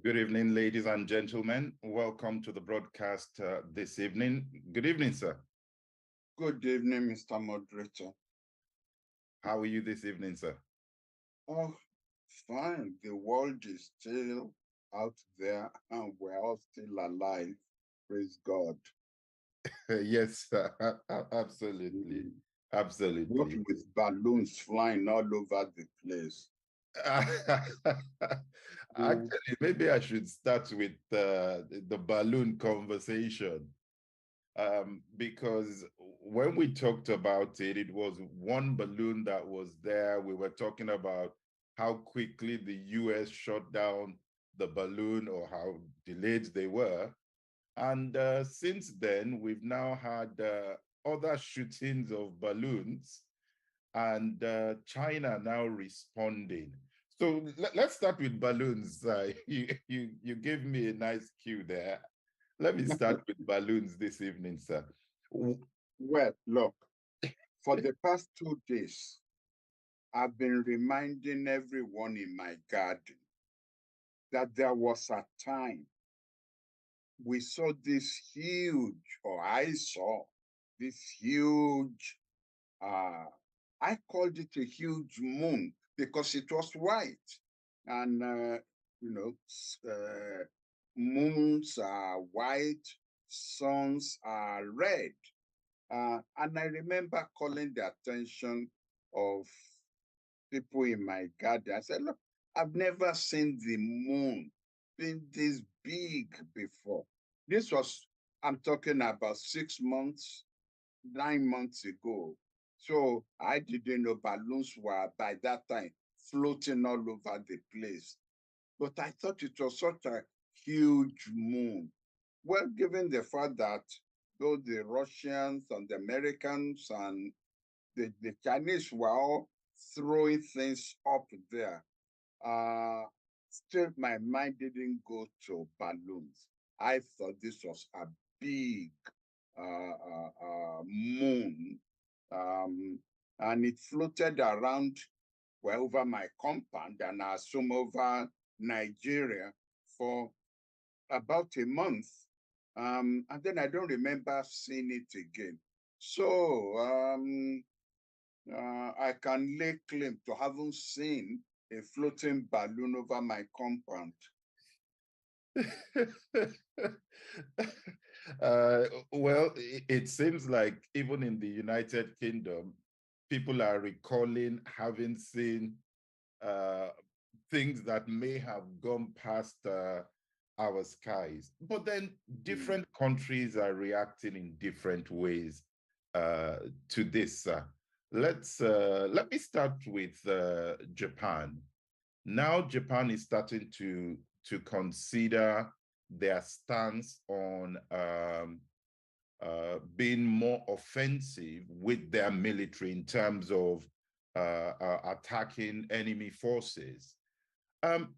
Good evening, ladies and gentlemen. Welcome to the broadcast this evening. Good evening, sir. Good evening, Mr. Moderator. How are you this evening, sir? Oh, fine. The world is still out there and we're all still alive. Praise God. Yes, sir. Absolutely. Mm. What Absolutely. with balloons flying all over the place. Mm. Actually, maybe I should start with the balloon conversation. Because when we talked about it, it was one balloon that was there. We were talking about how quickly the US shut down the balloon or how delayed they were. And since then, we've now had other shootings of balloons and China now responding. So let's start with balloons. You gave me a nice cue there. Let me start with balloons this evening, sir. Well, look, for the past 2 days, I've been reminding everyone in my garden that there was a time we saw this huge, or I saw this huge, uh, I called it a huge moon because it was white. And, you know, moons are white, suns are red. And I remember calling the attention of people in my garden. I said, look, I've never seen the moon being this big before. This was, I'm talking about 6 months, 9 months ago. So I didn't know balloons were by that time floating all over the place. But I thought it was such a huge moon. Well, given the fact that though the Russians and the Americans and the Chinese were all throwing things up there, uh, still my mind didn't go to balloons. I thought this was a big moon, um, and it floated around well over my compound and I assume over Nigeria for about a month. And then I don't remember seeing it again. So I can lay claim to having seen a floating balloon over my compound. Well, it seems like even in the United Kingdom, people are recalling having seen uh, things that may have gone past our skies. But then Mm. different countries are reacting in different ways to this. Let me start with Japan. Now Japan is starting to consider their stance on being more offensive with their military in terms of attacking enemy forces. Um,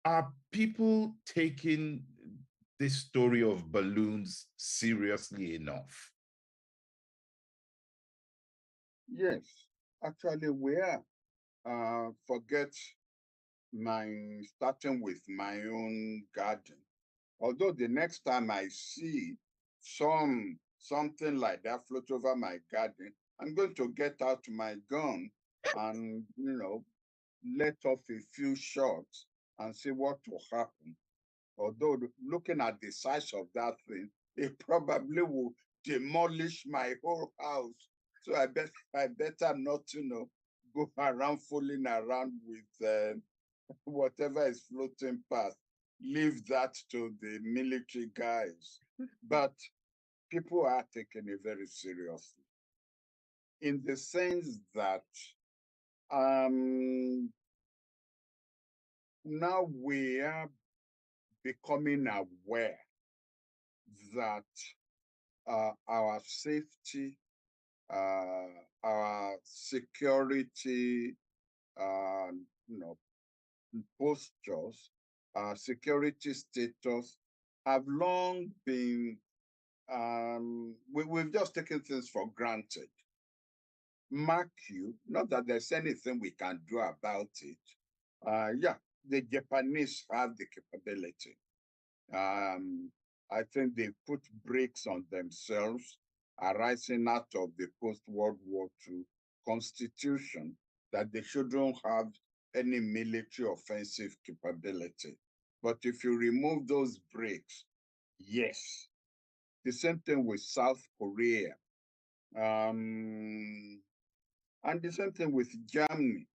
are people taking this story of balloons seriously enough? Yes, actually we are. Forget my starting with my own garden. Although the next time I see something like that float over my garden, I'm going to get out my gun and let off a few shots and see what will happen. Although looking at the size of that thing, it probably will demolish my whole house. So I better not, go around fooling around with whatever is floating past. Leave that to the military guys. But people are taking it very seriously in the sense that um, now we are becoming aware that our safety, our security, uh, you know, postures, security status have long been, we've just taken things for granted. Mark you, not that there's anything we can do about it. Yeah, the Japanese have the capability. I think they put brakes on themselves arising out of the post-World War II constitution that they shouldn't have any military offensive capability. But if you remove those brakes, yes. The same thing with South Korea. And the same thing with Germany.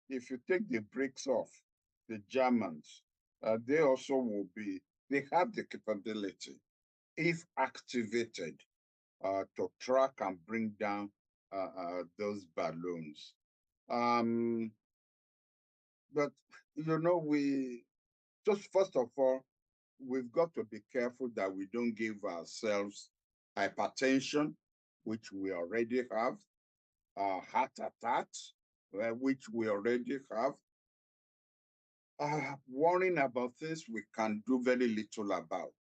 If you take the brakes off, the Germans, they also will be, they have the capability, if activated, to track and bring down those balloons. But, we just first of all, we've got to be careful that we don't give ourselves hypertension, which we already have, heart attacks, which we already have, worrying about things we can do very little about.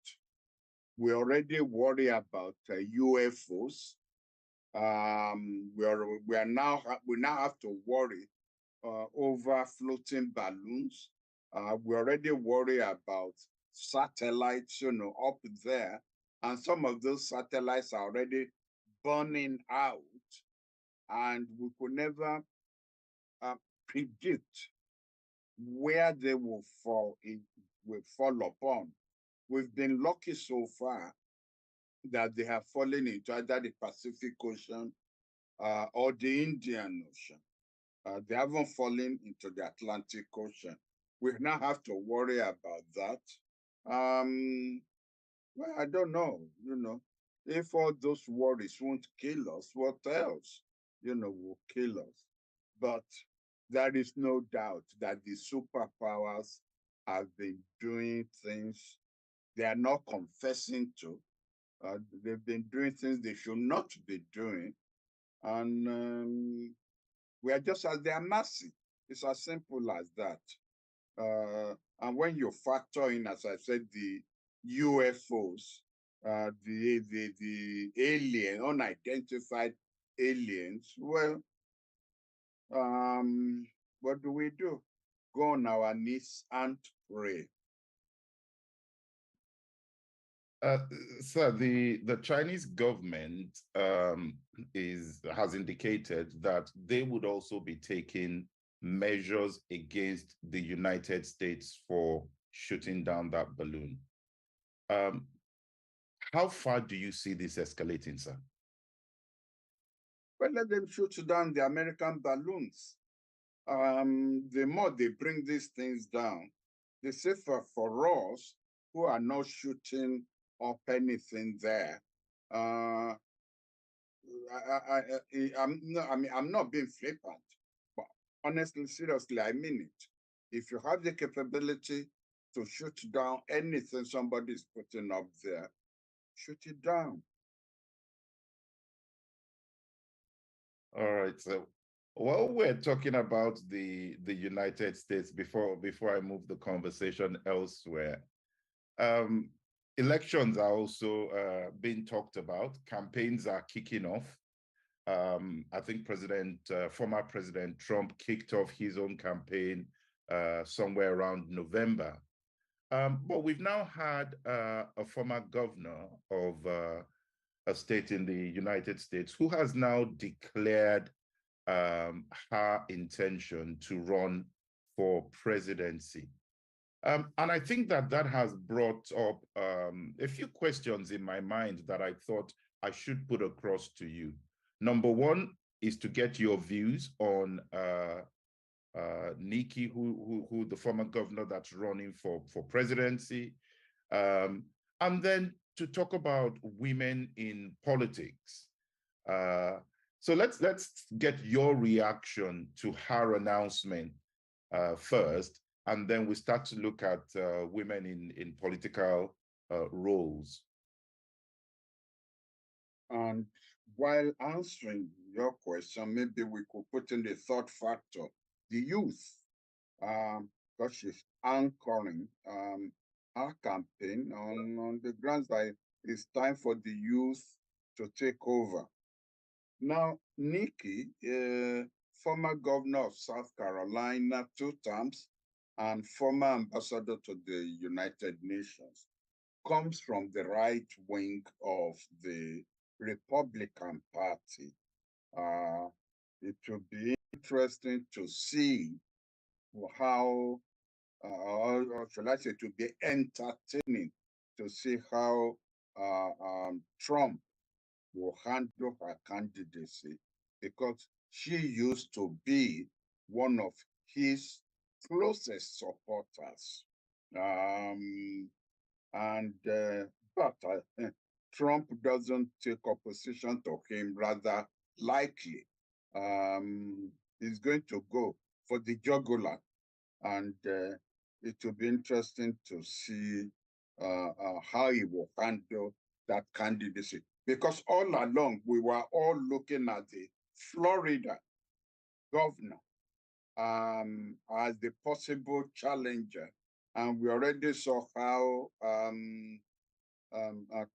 We already worry about UFOs. We now have to worry over floating balloons. We already worry about satellites, up there, and some of those satellites are already burning out, and we could never predict where they will fall upon. We've been lucky so far that they have fallen into either the Pacific Ocean or the Indian Ocean. They haven't fallen into the Atlantic Ocean. We now have to worry about that. Well, I don't know, if all those worries won't kill us, what else, will kill us? But there is no doubt that the superpowers have been doing things they are not confessing to. They've been doing things they should not be doing. And we are just at their mercy. It's as simple as that. And when you factor in, as I said, the UFOs, the alien, unidentified aliens, well, what do? Go on our knees and pray. Sir, the Chinese government has indicated that they would also be taking measures against the United States for shooting down that balloon. How far do you see this escalating, sir? Well, let them shoot down the American balloons. The more they bring these things down, the safer for us who are not shooting up anything there. I'm not being flippant, but honestly, seriously, I mean it. If you have the capability to shoot down anything somebody is putting up there, shoot it down. All right, so while we're talking about the United States, before I move the conversation elsewhere, elections are also being talked about. Campaigns are kicking off. I think former President Trump kicked off his own campaign somewhere around November. But we've now had a former governor of a state in the United States who has now declared her intention to run for presidency. And I think that has brought up a few questions in my mind that I thought I should put across to you. Number one is to get your views on Nikki, who the former governor that's running for presidency, and then to talk about women in politics. So let's get your reaction to her announcement first, and then we start to look at women in political roles. And while answering your question, maybe we could put in the third factor, the youth, because she's anchoring our campaign on the grounds that it's time for the youth to take over. Now, Nikki, former governor of South Carolina, 2 terms, and former ambassador to the United Nations, comes from the right wing of the Republican Party. It will be interesting to see how, or shall I say, to be entertaining to see how Trump will handle her candidacy, because she used to be one of his closest supporters. Um, and but Trump doesn't take opposition to him. Rather likely, he's going to go for the jugular, and it will be interesting to see how he will handle that candidacy. Because all along we were all looking at the Florida governor as the possible challenger, and we already saw how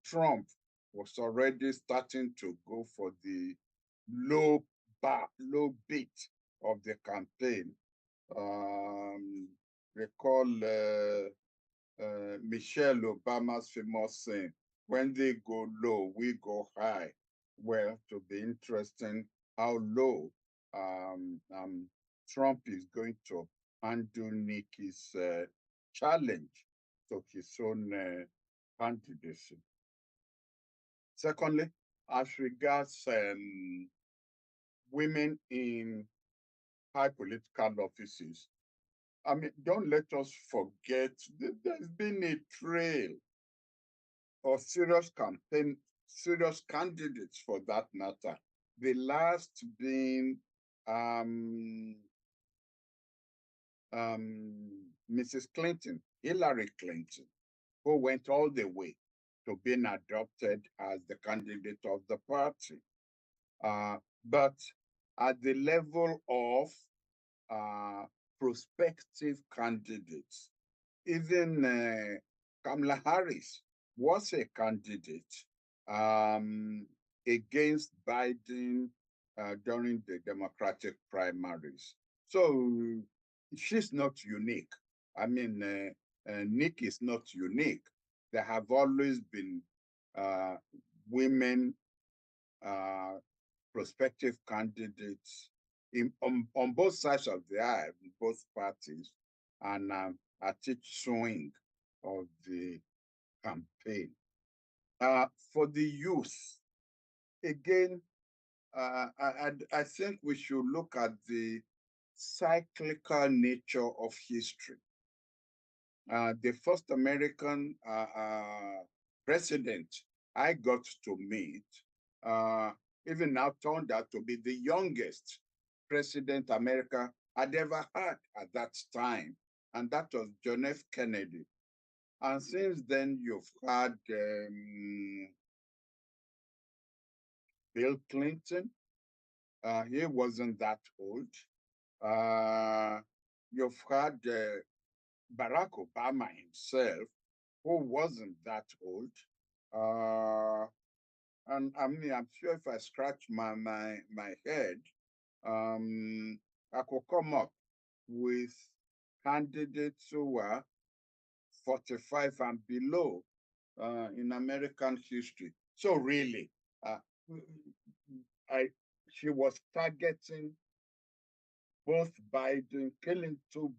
Trump was already starting to go for the low bit of the campaign. Recall Michelle Obama's famous saying, "When they go low, we go high." Well, to be interesting how low Trump is going to handle Nikki's challenge to his own candidacy. Secondly, as regards women in high political offices, I mean, don't let us forget that there's been a trail of serious candidates for that matter. The last being Mrs. Clinton, Hillary Clinton, who went all the way to being adopted as the candidate of the party. But at the level of prospective candidates, even Kamala Harris was a candidate against Biden during the Democratic primaries. So she's not unique. I mean, Nick is not unique. There have always been women prospective candidates on both sides of the aisle, in both parties, and at each swing of the campaign. For the youth, again, I think we should look at the cyclical nature of history. The first American president I got to meet, even now turned out to be the youngest president America had ever had at that time, and that was John F. Kennedy. And since then, you've had Bill Clinton. He wasn't that old. You've had Barack Obama himself, who wasn't that old. And I mean, I'm sure if I scratch my head, I could come up with candidates who were 45 and below in American history. So really, she was targeting both Biden, killing two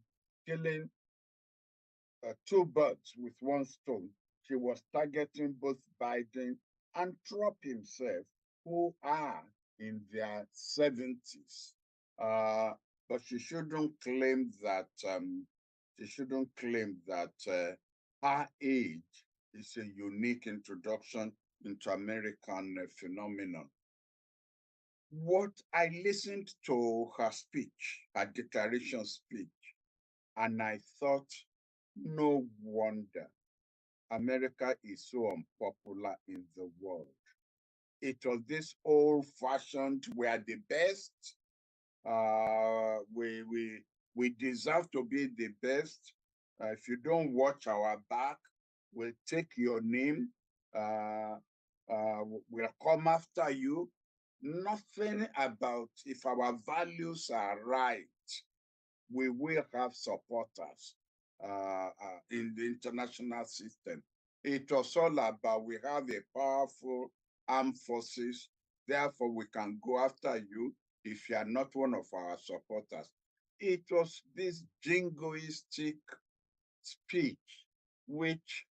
birds with one stone. She was targeting both Biden and Trump himself, who are in their 70s. But she shouldn't claim that her age is a unique introduction into American phenomenon. What I listened to her speech, her declaration speech, and I thought, no wonder America is so unpopular in the world. It was this old-fashioned, we are the best. We deserve to be the best. If you don't watch our back, we'll take your name. We'll come after you. Nothing about if our values are right. we will have supporters in the international system. It was all about we have a powerful armed forces, therefore we can go after you if you are not one of our supporters. It was this jingoistic speech which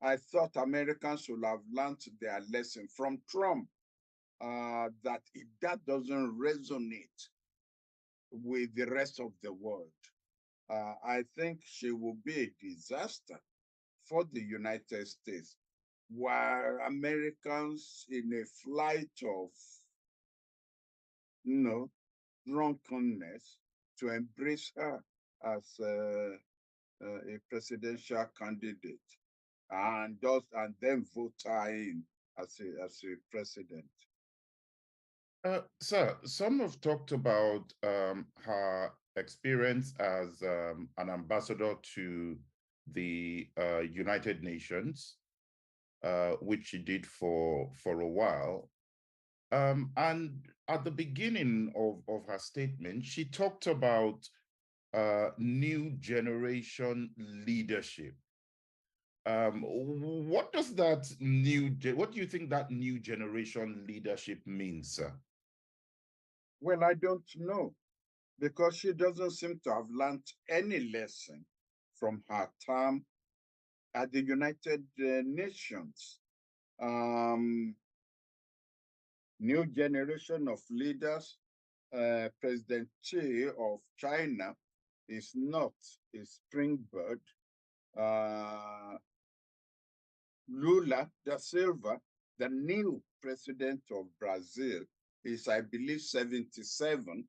I thought Americans should have learned their lesson from Trump, that if that doesn't resonate with the rest of the world, I think she will be a disaster for the United States, while Americans in a flight of, drunkenness to embrace her as a presidential candidate and then vote her in as a president. Sir, some have talked about her experience as an ambassador to the United Nations, which she did for a while. And at the beginning of her statement, she talked about new generation leadership. What does what do you think that new generation leadership means, sir? Well, I don't know, because she doesn't seem to have learned any lesson from her time at the United Nations. New generation of leaders. President Xi of China is not a springbird. Lula da Silva, the new president of Brazil, is, I believe, 77.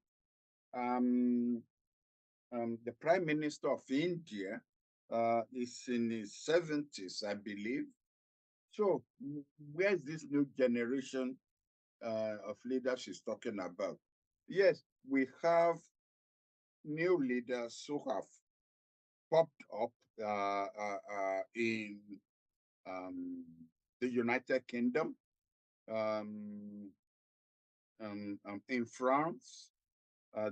The prime minister of India is in his 70s, I believe. So where's this new generation of leaders she's talking about? Yes, we have new leaders who have popped up in the United Kingdom, in France.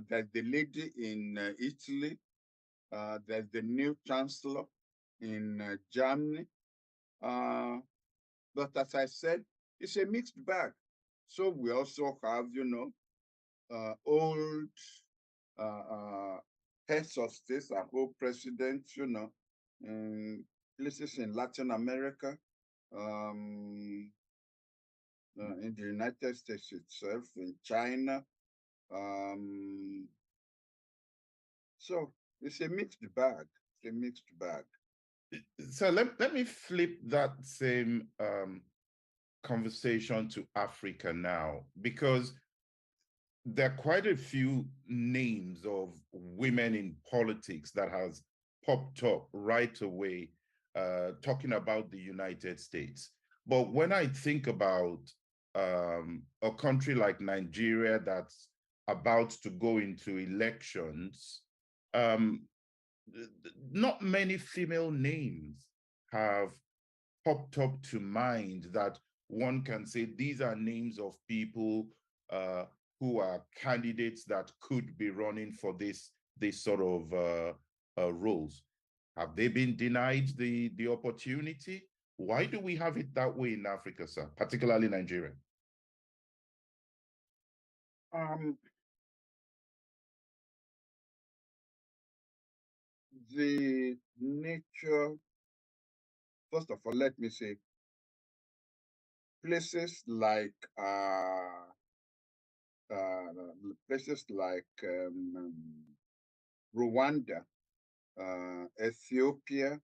There's the lady in Italy. There's the new chancellor in Germany. But as I said, it's a mixed bag. So we also have, old heads of states and old presidents, places in Latin America, in the United States itself, in China. So it's a mixed bag. It's a mixed bag. So let me flip that same conversation to Africa now, because there are quite a few names of women in politics that has popped up right away, talking about the United States. But when I think about a country like Nigeria that's about to go into elections, not many female names have popped up to mind that one can say these are names of people who are candidates that could be running for this sort of roles. Have they been denied the opportunity? Why do we have it that way in Africa, sir, particularly Nigeria? The nature, first of all, let me say, places like Rwanda, Ethiopia,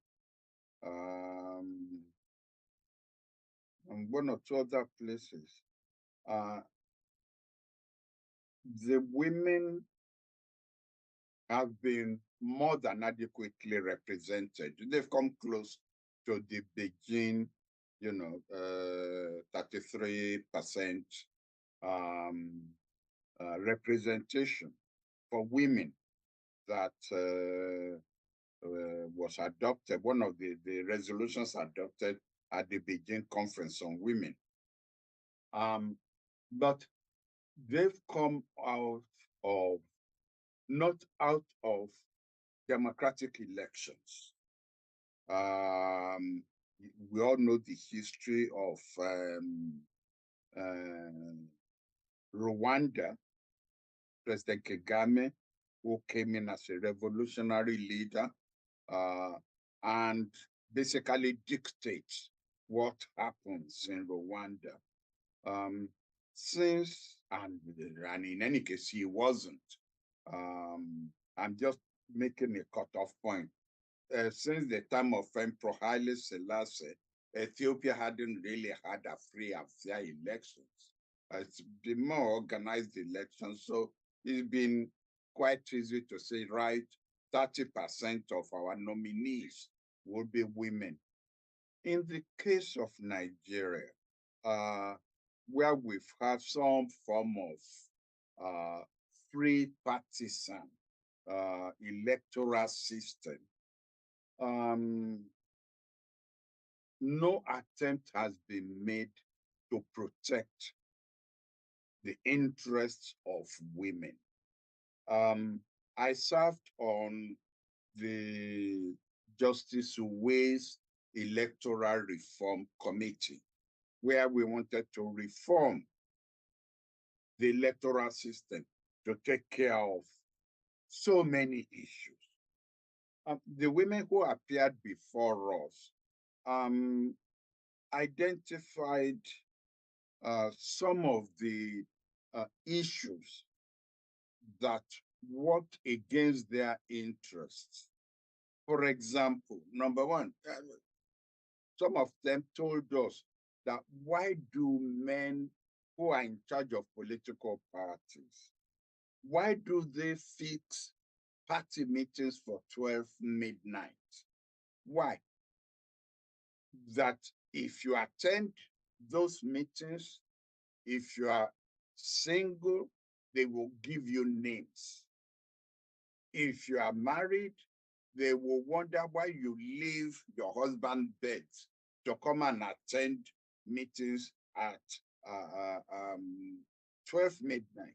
and one or two other places, the women have been more than adequately represented. They've come close to the Beijing, 33% representation for women that was adopted, one of the resolutions adopted at the Beijing Conference on Women. But they've come out of not out of democratic elections. Um, we all know the history of uh, Rwanda, President Kagame, who came in as a revolutionary leader uh, and basically dictates what happens in Rwanda. Um, and in any case, he wasn't. I'm just making a cutoff point. Since the time of Emperor Haile Selassie, Ethiopia hadn't really had a free and fair elections. It's been more organized elections, so it's been quite easy to say, right, 30% of our nominees will be women. In the case of Nigeria, uh, where we've had some form of free partisan electoral system, um, no attempt has been made to protect the interests of women. I served on the Justice thruMYeyes Electoral Reform Committee, where we wanted to reform the electoral system to take care of so many issues. The women who appeared before us identified some of the issues that worked against their interests. For example, number one, some of them told us that why do men who are in charge of political parties, why do they fix party meetings for 12 midnight? Why? That if you attend those meetings, if you are single, they will give you names. If you are married, they will wonder why you leave your husband's bed to come and attend meetings at 12 midnight.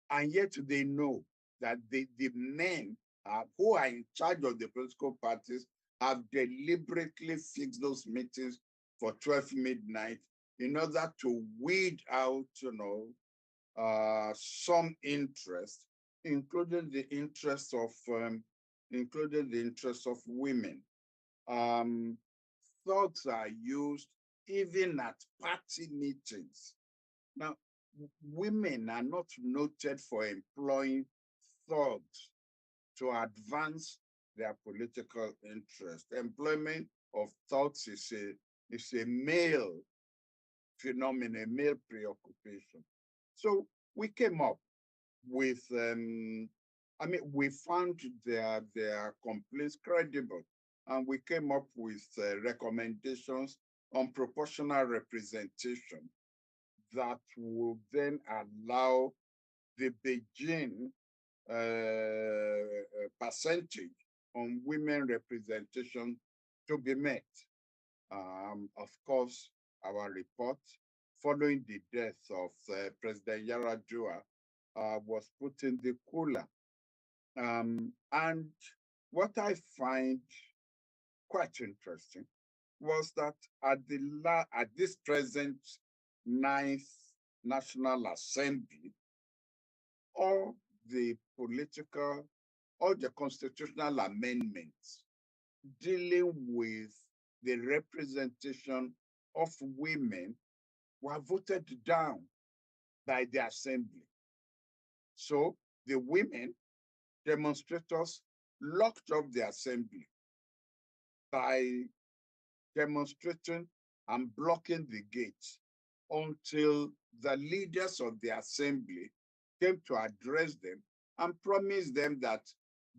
And yet they know that the men who are in charge of the political parties have deliberately fixed those meetings for 12 midnight in order to weed out, some interest, including the interest of women. Thugs are used even at party meetings. Now, women are not noted for employing thugs to advance their political interest. Employment of thugs is a male phenomenon, a male preoccupation. So we came up with, we found their complaints credible, and we came up with recommendations on proportional representation that will then allow the Beijing percentage on women representation to be met. Of course, our report following the death of President Yaradua was put in the cooler. And what I find quite interesting was that at this present ninth National Assembly, all the constitutional amendments dealing with the representation of women were voted down by the assembly. So the women demonstrators locked up the assembly by demonstrating and blocking the gates until the leaders of the assembly came to address them and promised them that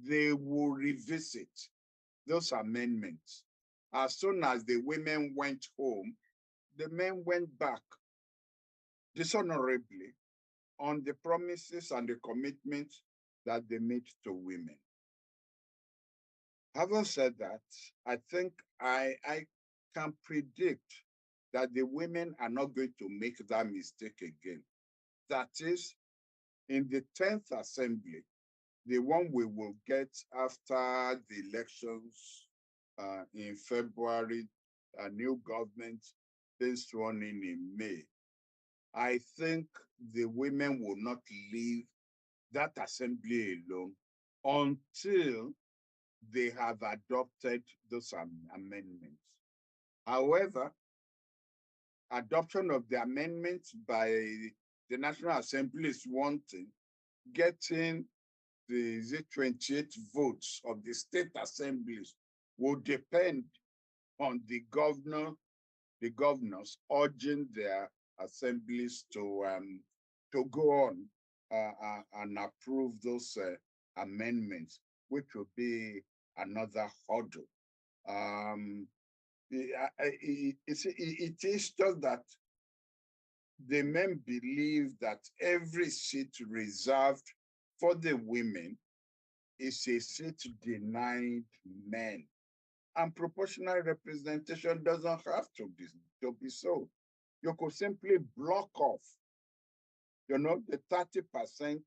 they will revisit those amendments. As soon as the women went home, the men went back dishonorably on the promises and the commitments that they made to women. Having said that, I think I can predict that the women are not going to make that mistake again. That is, in the 10th Assembly, the one we will get after the elections in February, a new government being sworn in May, I think the women will not leave that assembly alone until they have adopted those amendments. However, adoption of the amendments by the National Assembly is one thing. Getting the 28 votes of the state assemblies will depend on the governors urging their assemblies to go on and approve those amendments, which will be another hurdle. It is just that the men believe that every seat reserved for the women is a seat denied men. And proportional representation doesn't have to be so. You could simply block off, the 30%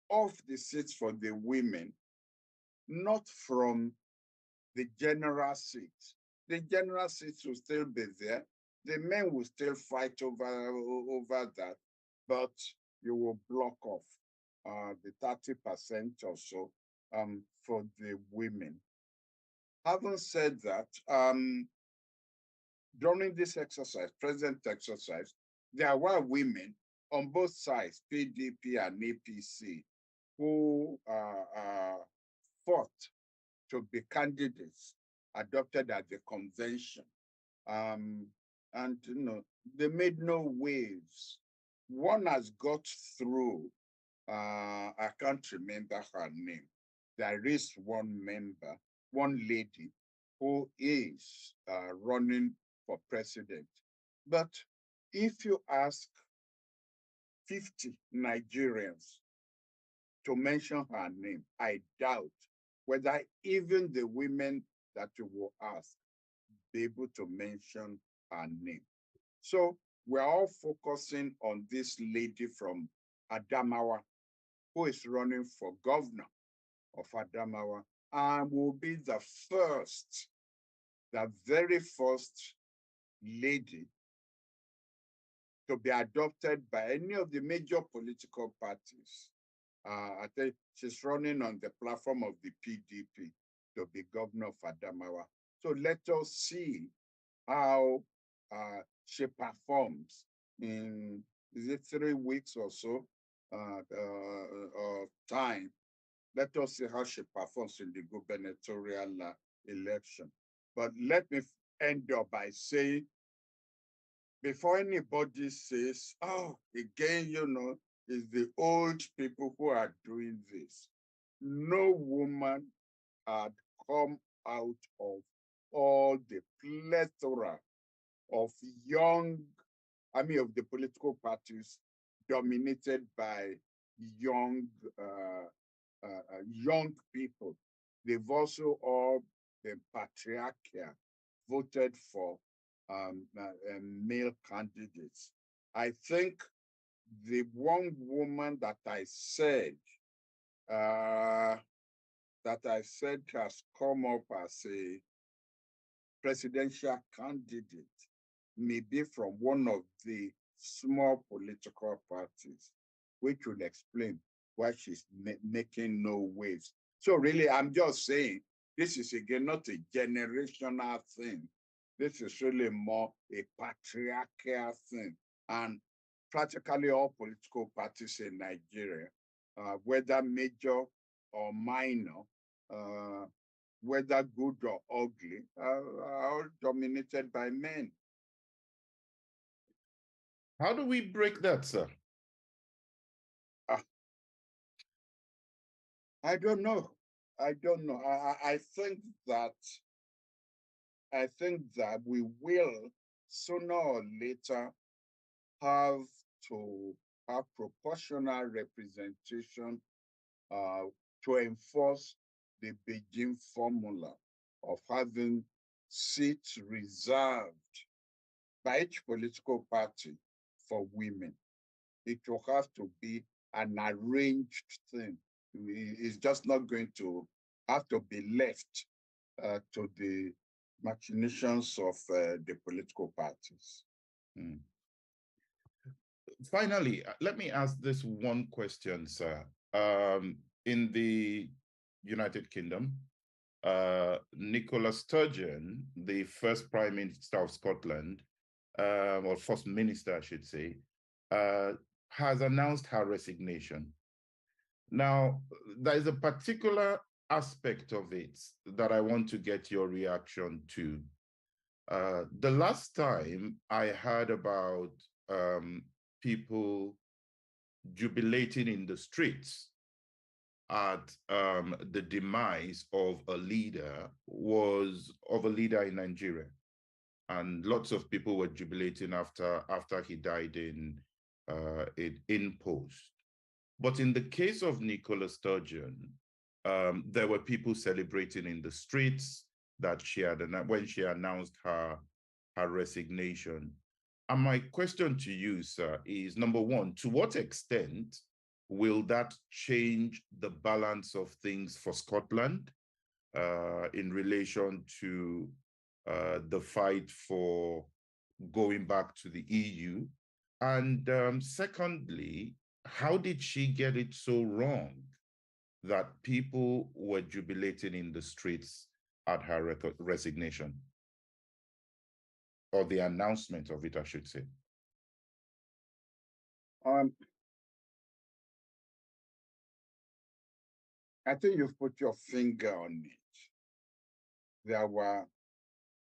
of the seats for the women, not from the general seats. The general seats will still be there. The men will still fight over that, but you will block off the 30% or so for the women. Having said that, during this exercise, present exercise, there were women on both sides, PDP and APC, who fought to be candidates adopted at the convention. And they made no waves. One has got through, I can't remember her name. There is one member, one lady, who is running for president. But if you ask 50 Nigerians to mention her name, I doubt whether even the women that you will ask be able to mention her name. So we're all focusing on this lady from Adamawa, who is running for governor of Adamawa and will be the very first lady to be adopted by any of the major political parties. I think she's running on the platform of the PDP to be governor of Adamawa. So let us see how she performs in, is it 3 weeks or so of time. Let us see how she performs in the gubernatorial election. But let me end up by saying, before anybody says, oh, again, it's the old people who are doing this. No woman had come out of all the plethora of of the political parties dominated by young people. They've also all been patriarchal, voted for male candidates. I think the one woman that I said has come up as a presidential candidate may be from one of the small political parties, which would explain why she's making no waves. So really, I'm just saying, this is again not a generational thing. This is really more a patriarchal thing. And practically all political parties in Nigeria, whether major or minor, whether good or ugly, are all dominated by men. How do we break that, sir? I don't know. I don't know. I think that we will sooner or later have to have proportional representation to enforce the Beijing formula of having seats reserved by each political party for women. It will have to be an arranged thing. is just not going to have to be left to the machinations of the political parties. Mm. Finally, let me ask this one question, sir. In the United Kingdom, Nicola Sturgeon, the first Prime Minister of Scotland, or First Minister, I should say, has announced her resignation. Now, there is a particular aspect of it that I want to get your reaction to. The last time I heard about people jubilating in the streets at the demise of a leader was of a leader in Nigeria. And lots of people were jubilating after he died in post. But in the case of Nicola Sturgeon, there were people celebrating in the streets that she had when she announced her resignation. And my question to you, sir, is number one, to what extent will that change the balance of things for Scotland in relation to the fight for going back to the EU? And secondly, how did she get it so wrong that people were jubilating in the streets at her resignation? Or the announcement of it, I should say. I think you've put your finger on it.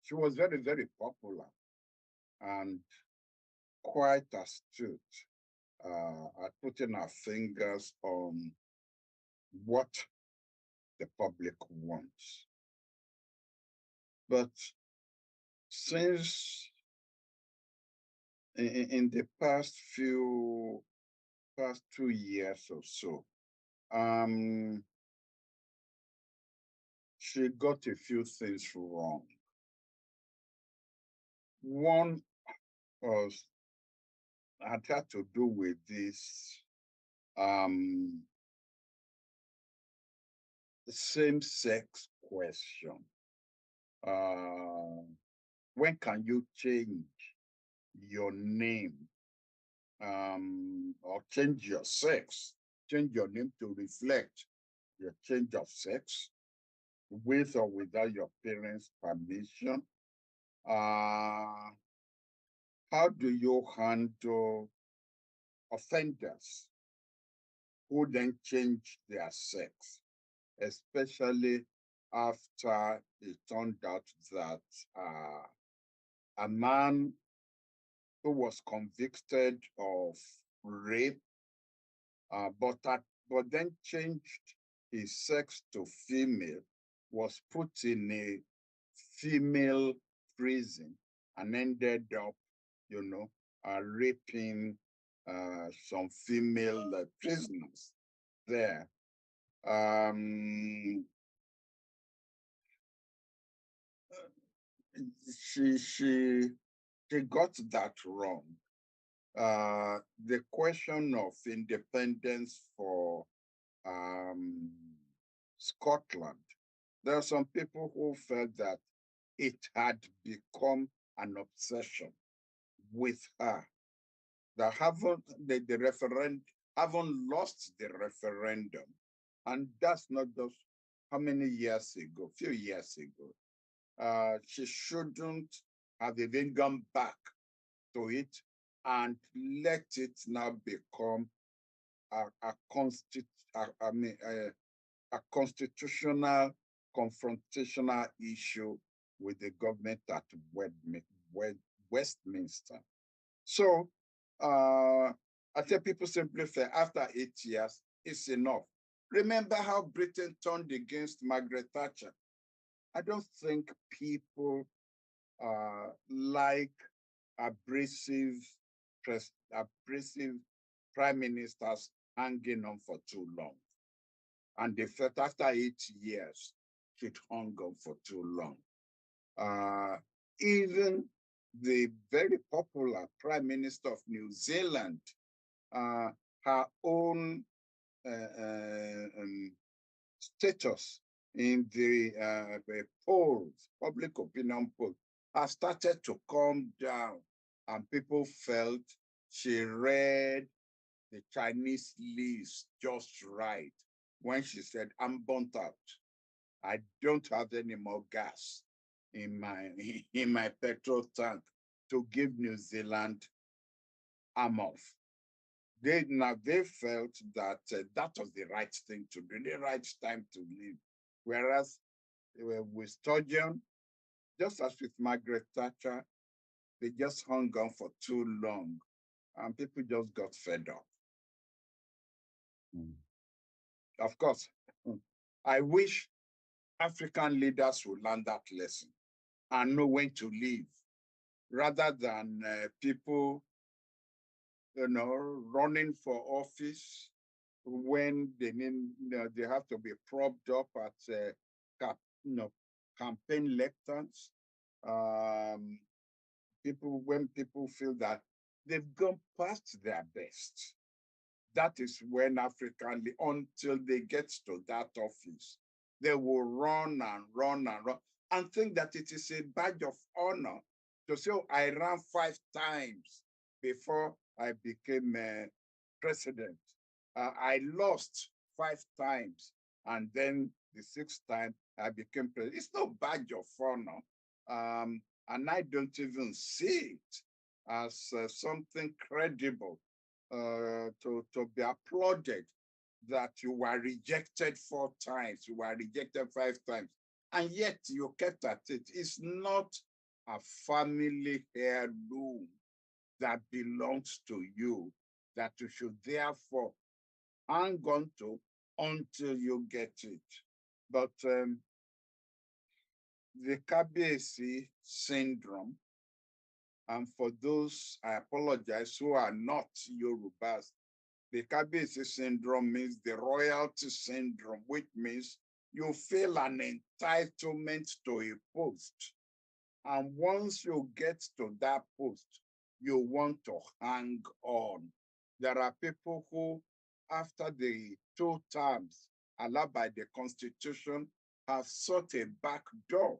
She was very, very popular and quite astute at putting her fingers on what the public wants. But since in the past 2 years or so, she got a few things wrong. One had to do with this same-sex question. When can you change your name or change your sex, change your name to reflect your change of sex with or without your parents' permission? How do you handle offenders who then change their sex, especially after it turned out that a man who was convicted of rape, but then changed his sex to female, was put in a female prison and ended up, raping some female prisoners there. She got that wrong. The question of independence for Scotland, there are some people who felt that it had become an obsession with her, that haven't lost the referendum. And that's not just how many years ago, few years ago. She shouldn't have even gone back to it and let it now become a constitutional confrontational issue with the government at Westminster. So I tell people simply say, after 8 years, it's enough. Remember how Britain turned against Margaret Thatcher? I don't think people like abrasive prime ministers hanging on for too long. And they felt after 8 years, she'd hung on for too long. Even the very popular Prime Minister of New Zealand, her own status in the polls, public opinion polls, has started to come down, and people felt she read the Chinese list just right when she said, "I'm burnt out. I don't have any more gas in my in my petrol tank to give New Zealand arm off." They felt that that was the right thing to do, the right time to leave. Whereas with Sturgeon, just as with Margaret Thatcher, they just hung on for too long, and people just got fed up. Mm. Of course, I wish African leaders would learn that lesson and know when to leave, rather than people, running for office when they need, they have to be propped up at, you know, campaign lecterns. Um, when people feel that they've gone past their best, that is when African, until they get to that office, they will run and run and run and think that it is a badge of honor to say, "Oh, I ran 5 times before I became president. I lost 5 times, and then the 6th time I became president." It's no badge of honor. And I don't even see it as something credible to be applauded, that you were rejected 4 times, you were rejected 5 times, and yet you kept at it. It's not a family heirloom that belongs to you that you should therefore hang on to until you get it. But the Kabiyesi syndrome, and for those, I apologize, who are not Yorubas, the Kabiyesi syndrome means the royalty syndrome, which means you feel an entitlement to a post. And once you get to that post, you want to hang on. There are people who, after the 2 terms allowed by the Constitution, have sought a back door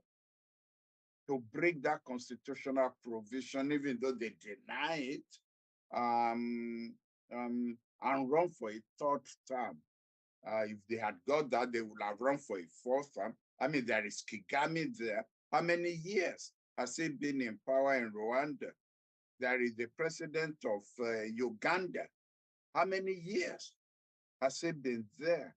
to break that constitutional provision, even though they deny it, um, and run for a 3rd term. If they had got that, they would have run for a 4th term. I mean, there is Kagame there. How many years has he been in power in Rwanda? There is the president of Uganda. How many years has he been there?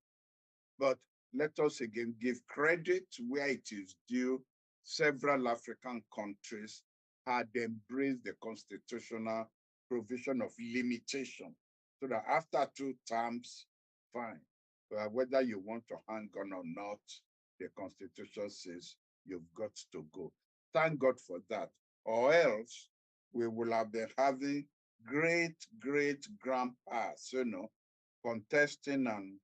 But let us again give credit where it is due. Several African countries had embraced the constitutional provision of limitation, so that after 2 terms, fine. Whether you want to hang on or not, the Constitution says you've got to go. Thank God for that. Or else we will have been having great grandpas, contesting and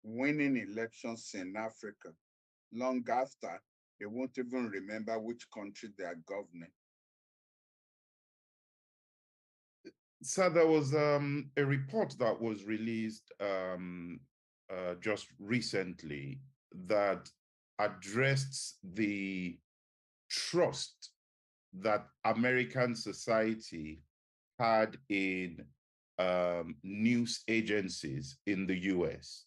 winning elections in Africa long after they won't even remember which country they are governing. So there was a report that was released just recently that addressed the trust that American society had in news agencies in the US.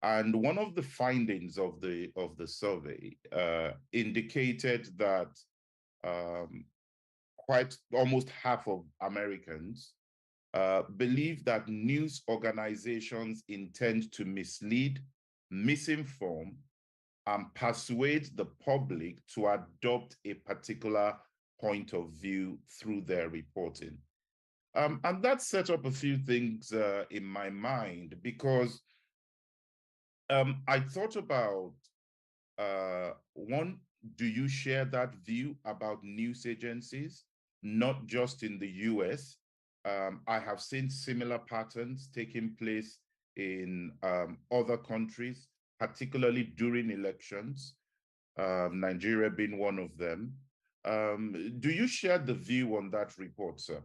And one of the findings of the survey indicated that quite almost half of Americans believe that news organizations intend to mislead, misinform, and persuade the public to adopt a particular point of view through their reporting. And that set up a few things in my mind, because I thought about one, do you share that view about news agencies, not just in the US? I have seen similar patterns taking place in other countries, particularly during elections, Nigeria being one of them. Do you share the view on that report, sir?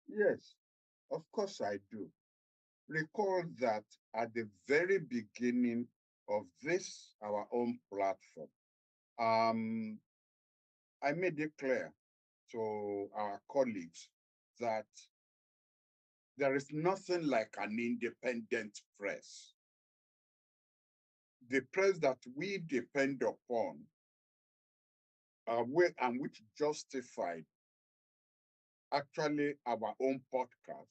Yes, of course I do. recall that at the very beginning of this, our own platform, um, I made it clear to our colleagues that there is nothing like an independent press. The press that we depend upon and which justified actually our own podcast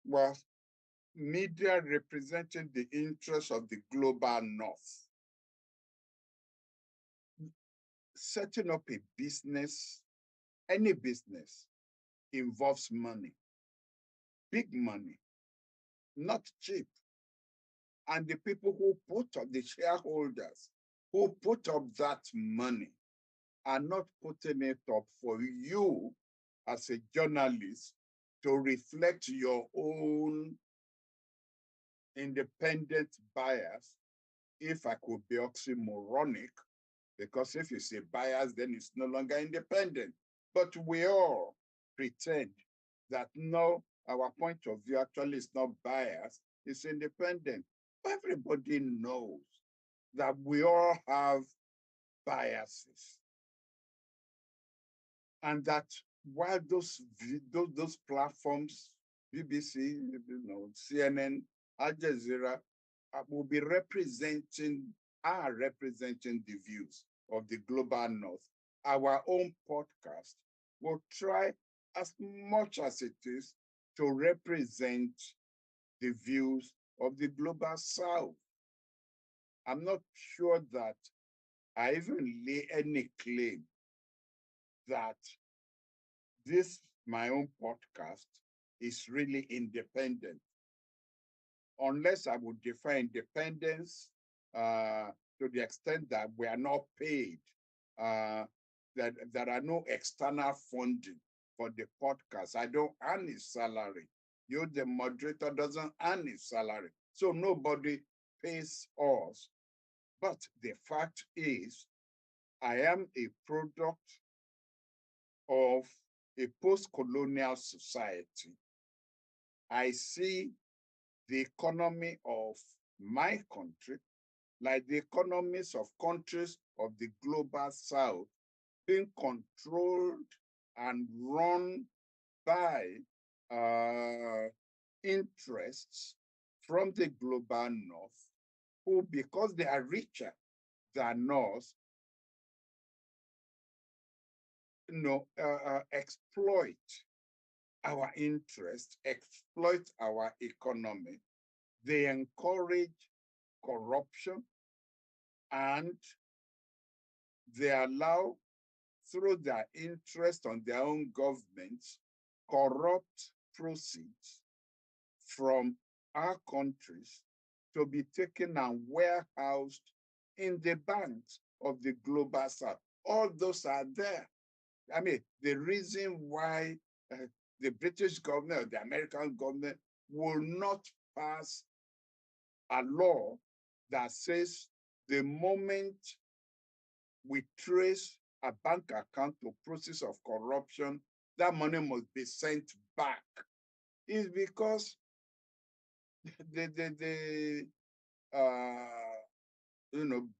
was media representing the interests of the global north. Setting up a business, any business, involves money, big money, not cheap. And the people who put up, the shareholders who put up that money, are not putting it up for you as a journalist to reflect your own independent bias, if I could be oxymoronic, because if you say bias, then it's no longer independent. But we all pretend that no, our point of view actually is not biased, it's independent. Everybody knows that we all have biases. And that while those platforms, BBC, CNN, Al Jazeera, will be are representing the views of the global north, our own podcast will try as much as it is to represent the views of the global south. I'm not sure that I even lay any claim that this, my own podcast, is really independent, unless I would define independence to the extent that we are not paid, that there are no external funding for the podcast. I don't earn his salary. You, the moderator, doesn't earn his salary. So nobody pays us. But the fact is, I am a product of a post-colonial society. I see the economy of my country, like the economies of countries of the global south, being controlled and run by interests from the global north, who, because they are richer than us, exploit our interests, exploit our economy. They encourage corruption, and they allow, through their interest on their own governments, corrupt proceeds from our countries to be taken and warehoused in the banks of the global south. All those are there. I mean, the reason why the British government or the American government will not pass a law that says the moment we trace a bank account to process of corruption, that money must be sent back, is because the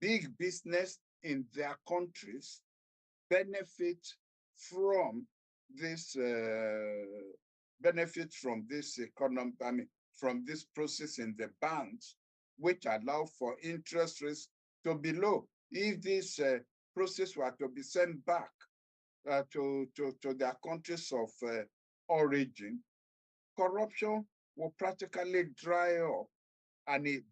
big business in their countries benefit from this economy, I mean, from this process in the banks, which allow for interest rates to be low. If this process were to be sent back to their countries of origin, corruption will practically dry up.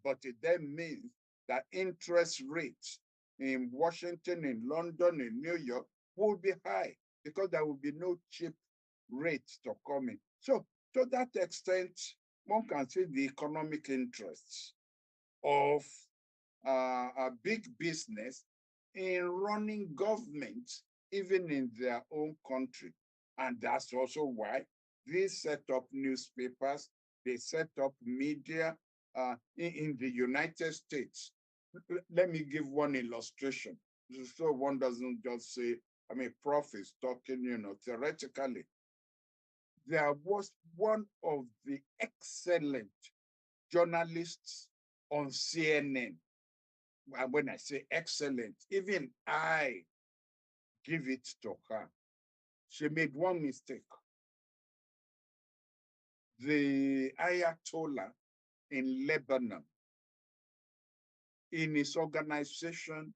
But it then means that interest rates in Washington, in London, in New York will be high, because there will be no cheap rates to come in. So to that extent, one can see the economic interests of a big business in running governments, even in their own country. And that's also why they set up newspapers, they set up media in the United States. Let me give one illustration, so one doesn't just say, I mean, Prof is talking, theoretically. there was one of the excellent journalists on CNN. And when I say excellent, even I give it to her. She made one mistake. The Ayatollah in Lebanon, in his organization,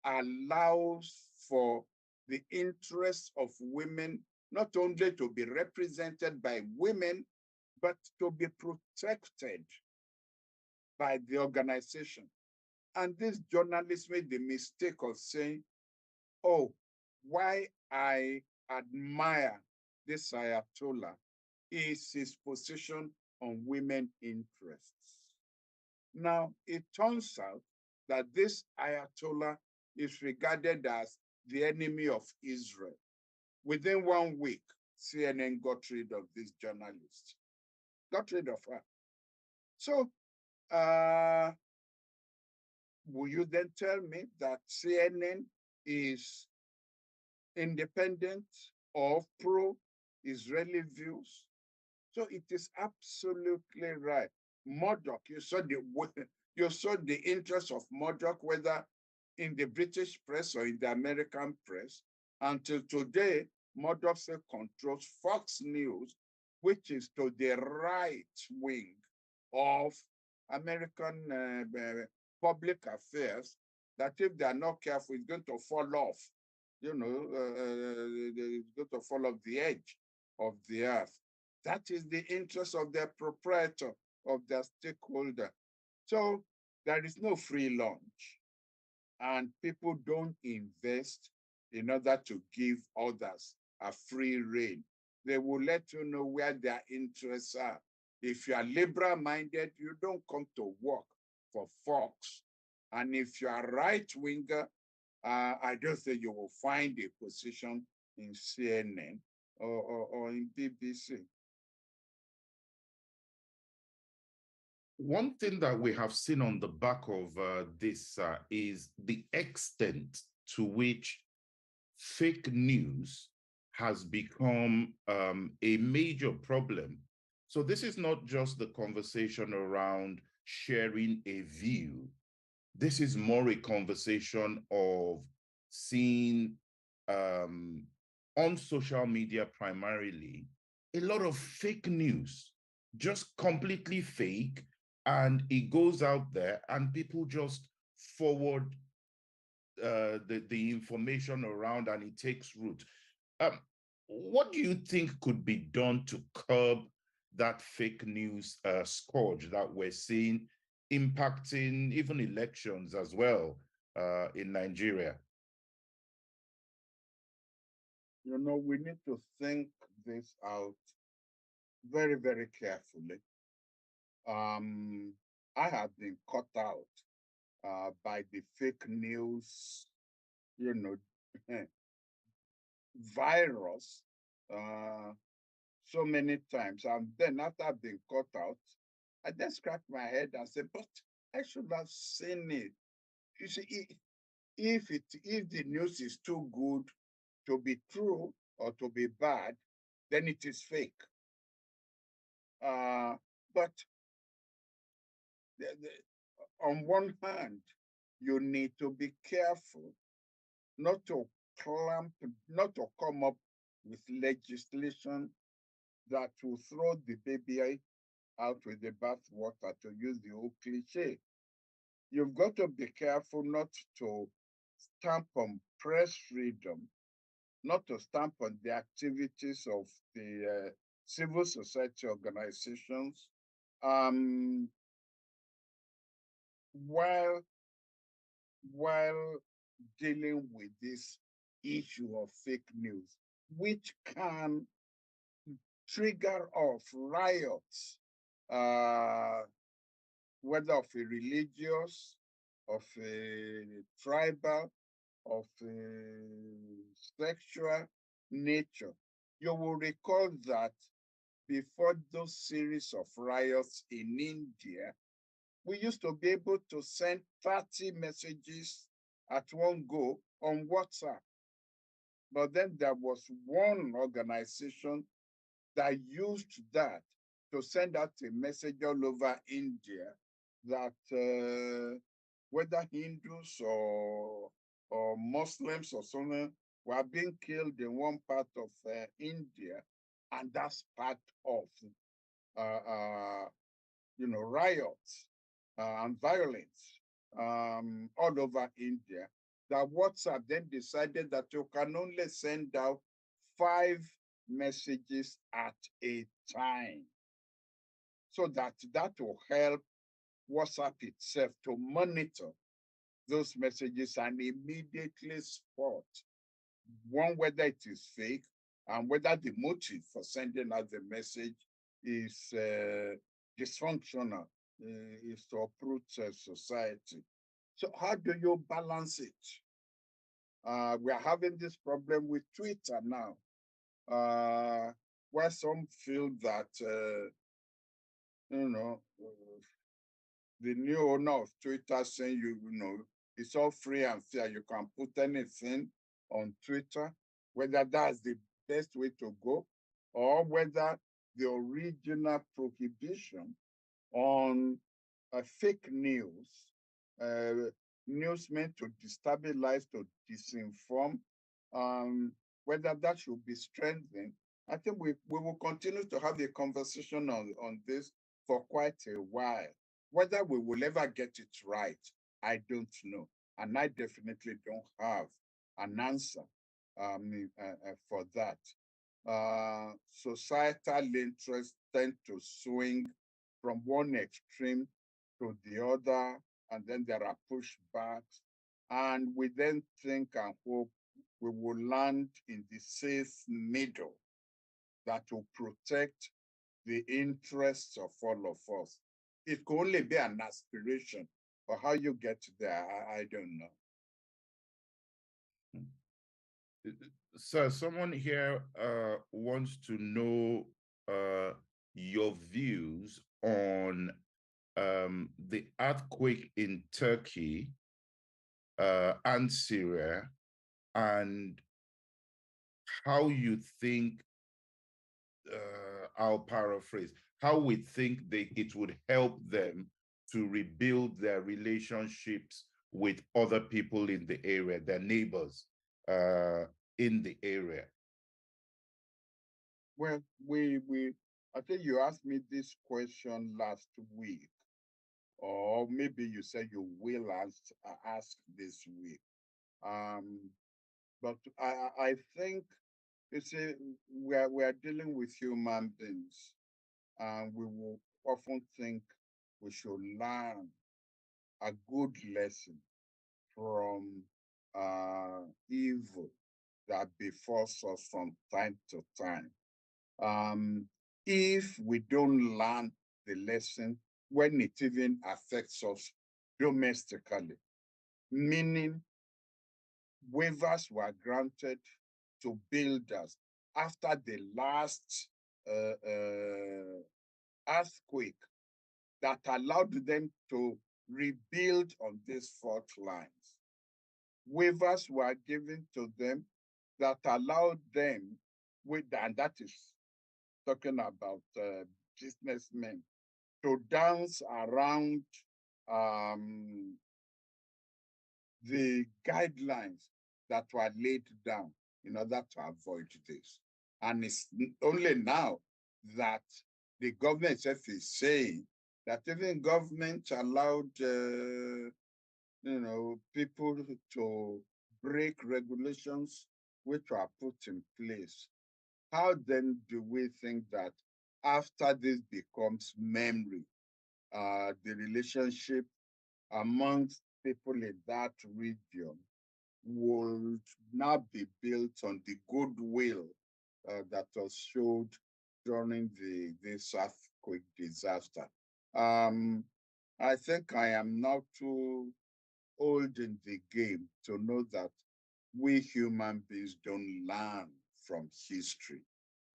allows for the interests of women not only to be represented by women, but to be protected by the organization. And this journalist made the mistake of saying, oh, why I admire this Ayatollah is his position on women interests. Now, it turns out that this Ayatollah is regarded as the enemy of Israel. Within 1 week, CNN got rid of this journalist, got rid of her. So, will you then tell me that CNN is independent or pro-Israeli views? So it is absolutely right. Murdoch, you saw the interest of Murdoch, whether in the British press or in the American press. Until today, Murdoch still controls Fox News, which is to the right wing of American public affairs, that if they are not careful, it's going to fall off. It's going to fall off the edge of the earth. That is the interest of their proprietor, of their stakeholder. So there is no free lunch, and people don't invest in order to give others a free rein. They will let you know where their interests are. If you are liberal-minded, you don't come to work for Fox. And if you are right-winger, I don't think you will find a position in CNN or in BBC. One thing that we have seen on the back of this is the extent to which fake news has become a major problem. So this is not just the conversation around sharing a view. This is more a conversation of seeing on social media primarily a lot of fake news, just completely fake, and it goes out there and people just forward the information around and it takes root. What do you think could be done to curb that fake news scourge that we're seeing impacting even elections as well in Nigeria? We need to think this out very, very carefully. I have been caught out by the fake news, virus so many times. And then after being caught out, I then scratched my head and said, but I should have seen it. You see, if the news is too good to be true or to be bad, then it is fake. But on one hand, you need to be careful not to come up with legislation that will throw the baby out with the bathwater, to use the old cliche. You've got to be careful not to stamp on press freedom, not to stamp on the activities of the civil society organizations, while dealing with this issue of fake news, which can trigger off riots, whether of a religious, of a tribal, of a sexual nature. You will recall that before those series of riots in India, we used to be able to send 30 messages at one go on WhatsApp. But then there was one organization that used that to send out a message all over India that whether Hindus or Muslims or something were being killed in one part of India, and that's part of riots and violence all over India. That WhatsApp then decided that you can only send out 5 messages at a time, so that will help WhatsApp itself to monitor those messages and immediately spot one, whether it is fake, and whether the motive for sending out the message is dysfunctional, is to uproot society. So how do you balance it? We are having this problem with Twitter now, where some feel that, the new owner of Twitter saying, it's all free and fair. You can put anything on Twitter, whether that's the best way to go, or whether the original prohibition on fake news, news meant to destabilize, to disinform, whether that should be strengthened. I think we will continue to have a conversation on this for quite a while. Whether we will ever get it right, I don't know. And I definitely don't have an answer for that. Societal interests tend to swing from one extreme to the other, and then there are pushbacks. And we then think and hope we will land in the safe middle that will protect the interests of all of us. It could only be an aspiration, but how you get there, I don't know. So someone here wants to know your views on the earthquake in Turkey and Syria, and how you think, I'll paraphrase, how we think it would help them to rebuild their relationships with other people in the area, their neighbors in the area. Well, I think you asked me this question last week, or maybe you said you will ask this week. But I think we are dealing with human beings, and we will often think we should learn a good lesson from evil that befalls us from time to time. If we don't learn the lesson when it even affects us domestically, meaning waivers were granted to builders after the last earthquake that allowed them to rebuild on these fault lines. Waivers were given to them that allowed them, and that is talking about businessmen, to dance around the guidelines that were laid down in order to avoid this. And it's only now that the government itself is saying that even government allowed people to break regulations which were put in place. How then do we think that after this becomes memory, the relationship amongst people in that region would now be built on the goodwill that was showed during this earthquake disaster? I think I am not too old in the game to know that we human beings don't learn from history.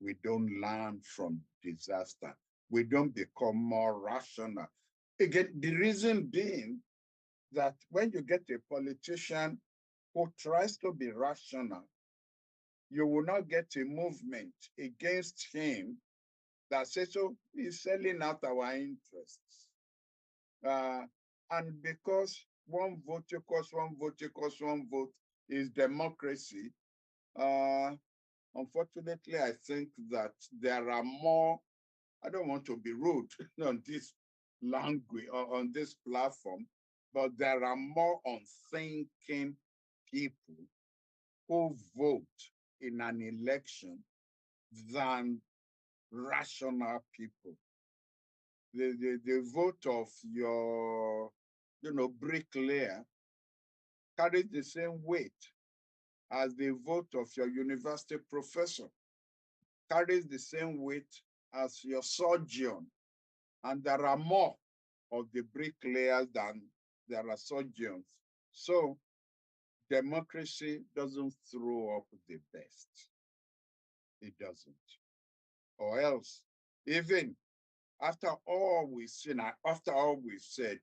We don't learn from disaster. We don't become more rational. Again, the reason being that when you get a politician who tries to be rational, you will not get a movement against him that says, so he's selling out our interests. And because one vote equals one vote equals one vote is democracy, unfortunately, I think that there are more, I don't want to be rude on this language, on this platform, but there are more unthinking people who vote in an election than rational people. The vote of your, bricklayer carries the same weight as the vote of your university professor, carries the same weight as your surgeon. And there are more of the bricklayers than there are surgeons. So democracy doesn't throw up the best. It doesn't. Or else, even after all we've seen, after all we've said,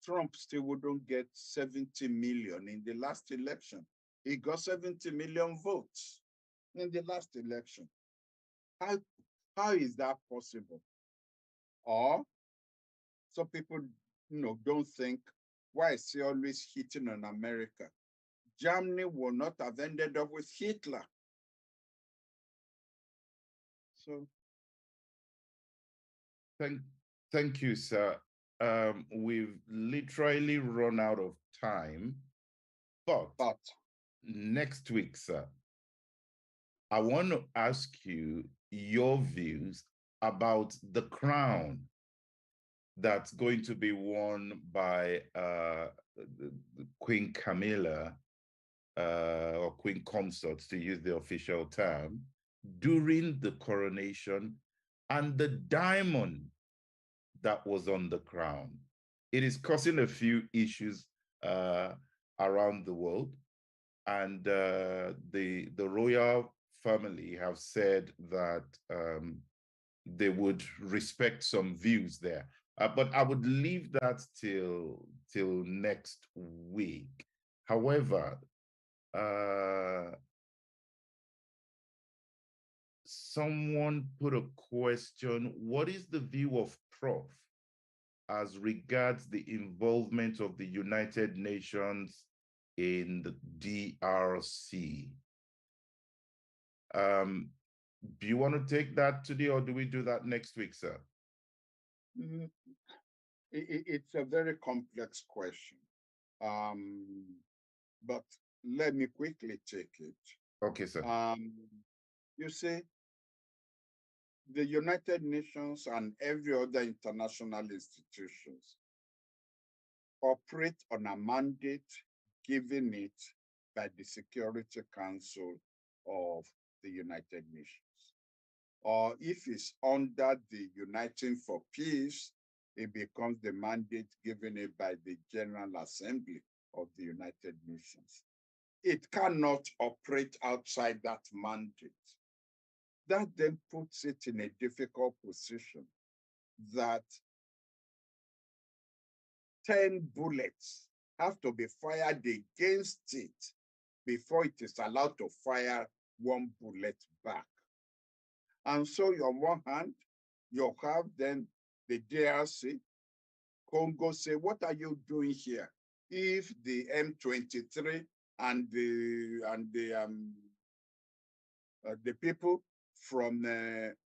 Trump still wouldn't get 70 million in the last election. He got 70 million votes in the last election. How is that possible? Or some people, don't think, why is he always hitting on America? Germany would not have ended up with Hitler. So Thank you, sir. We've literally run out of time, but next week, sir, I want to ask you your views about the crown that's going to be worn by the Queen Camilla or Queen Consort, to use the official term, during the coronation, and the diamond that was on the crown. It is causing a few issues around the world, and the royal family have said that they would respect some views there. But I would leave that till next week. However, someone put a question: what is the view of Prof as regards the involvement of the United Nations in the DRC? Do you want to take that today, or do we do that next week, sir? It's a very complex question, but let me quickly take it. Okay, sir. You see, the United Nations and every other international institutions operate on a mandate given it by the Security Council of the United Nations. Or if it's under the Uniting for Peace, it becomes the mandate given it by the General Assembly of the United Nations. It cannot operate outside that mandate. That then puts it in a difficult position that 10 bullets have to be fired against it before it is allowed to fire one bullet back. And so on one hand, you have then the DRC, Congo say, what are you doing here? If the M23 and the people from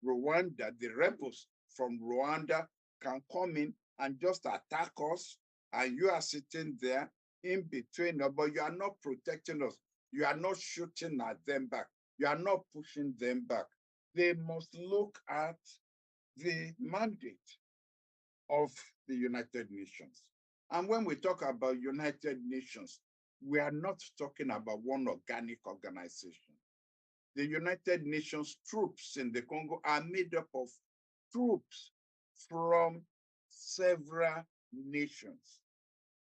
Rwanda, the rebels from Rwanda can come in and just attack us, and you are sitting there in between, but you are not protecting us. You are not shooting at them back. You are not pushing them back. They must look at the mandate of the United Nations. And when we talk about United Nations, we are not talking about one organic organization. The United Nations troops in the Congo are made up of troops from several nations.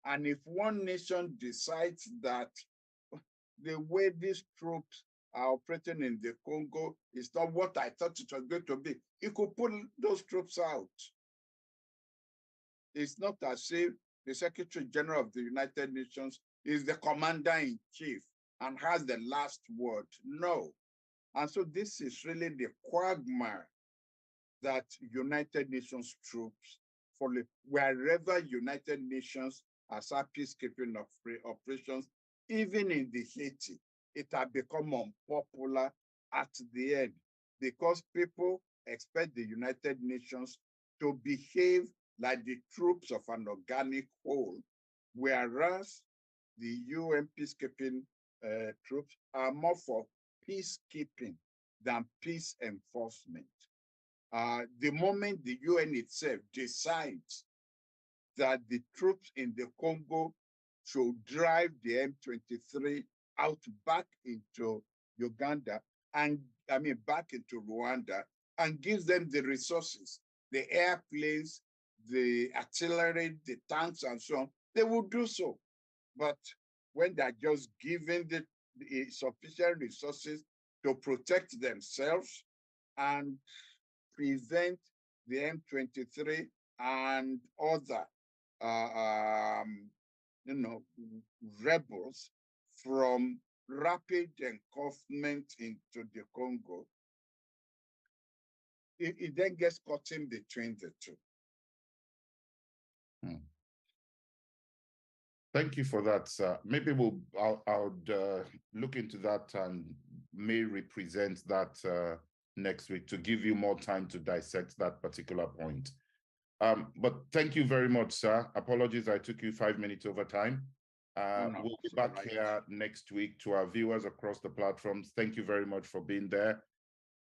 And if one nation decides that the way these troops are operating in the Congo is not what I thought it was going to be, it could pull those troops out. It's not as if the Secretary General of the United Nations is the commander-in-chief and has the last word. No. And so this is really the quagmire that United Nations troops follow. Wherever United Nations has had peacekeeping operations, even in the Haiti, it had become unpopular at the end because people expect the United Nations to behave like the troops of an organic whole, whereas the UN peacekeeping troops are more for peacekeeping than peace enforcement. The moment the UN itself decides that the troops in the Congo should drive the M23 out back into Uganda and back into Rwanda and gives them the resources, the airplanes, the artillery, the tanks, and so on, they will do so. But when they're just given the sufficient resources to protect themselves and prevent the M23 and other, rebels from rapid engulfment into the Congo, it then gets caught in between the two. Thank you for that, sir. Maybe I'll look into that and may represent that next week to give you more time to dissect that particular point. But thank you very much, sir. Apologies, I took you 5 minutes over time. We'll be back here next week. To our viewers across the platforms, thank you very much for being there.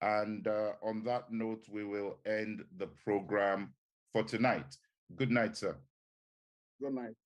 And on that note, we will end the program for tonight. Good night, sir. Good night.